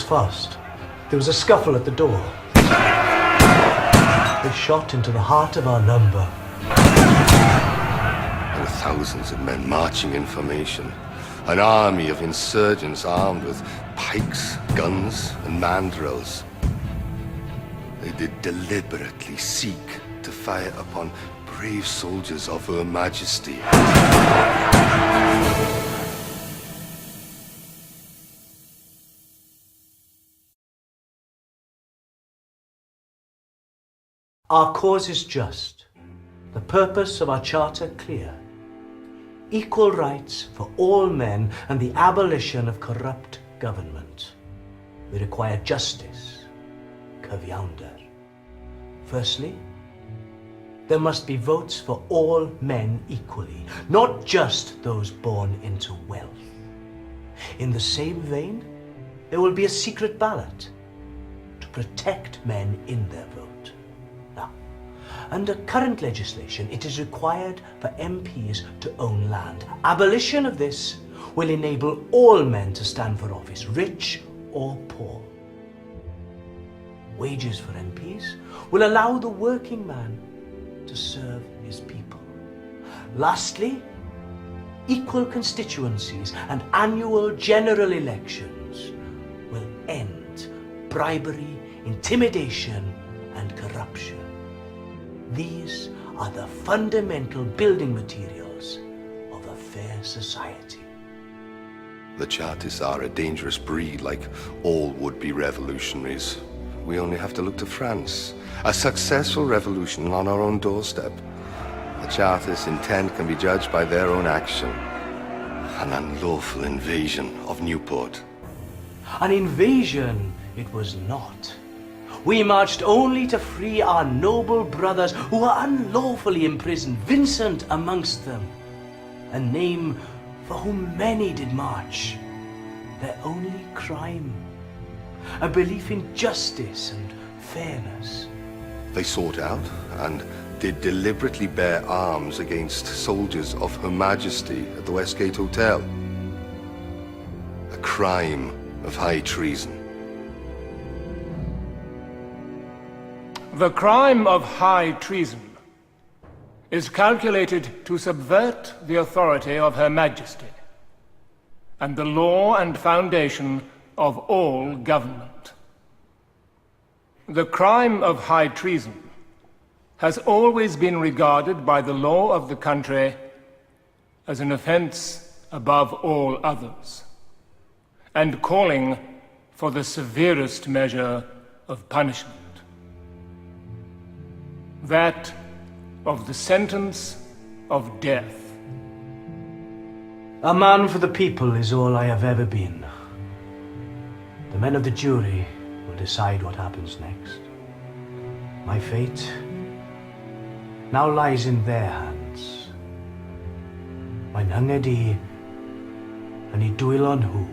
was fast. There was a scuffle at the door. They shot into the heart of our number. There were thousands of men marching in formation. An army of insurgents armed with pikes, guns, and mandrels. They did deliberately seek to fire upon brave soldiers of Her Majesty. Our cause is just, the purpose of our charter clear. Equal rights for all men and the abolition of corrupt government. We require justice, cyfiawnder. Firstly, there must be votes for all men equally, not just those born into wealth. In the same vein, there will be a secret ballot to protect men in their vote. Now, under current legislation, it is required for MPs to own land. Abolition of this will enable all men to stand for office, rich or poor. Wages for MPs will allow the working man to serve his people. Lastly, equal constituencies and annual general elections will end bribery, intimidation, and corruption. These are the fundamental building materials of a fair society. The Chartists are a dangerous breed, like all would-be revolutionaries. We only have to look to France. A successful revolution on our own doorstep. The Chartists' intent can be judged by their own action. An unlawful invasion of Newport. An invasion it was not. We marched only to free our noble brothers who were unlawfully imprisoned, Vincent amongst them, a name for whom many did march. Their only crime, a belief in justice and fairness. They sought out and did deliberately bear arms against soldiers of Her Majesty at the Westgate Hotel. A crime of high treason. The crime of high treason is calculated to subvert the authority of Her Majesty and the law and foundation of all government. The crime of high treason has always been regarded by the law of the country as an offense above all others, and calling for the severest measure of punishment. That of the sentence of death. A man for the people is all I have ever been. The men of the jury will decide what happens next. My fate now lies in their hands. Mae'n hyngen i, yn I dwylo nhw.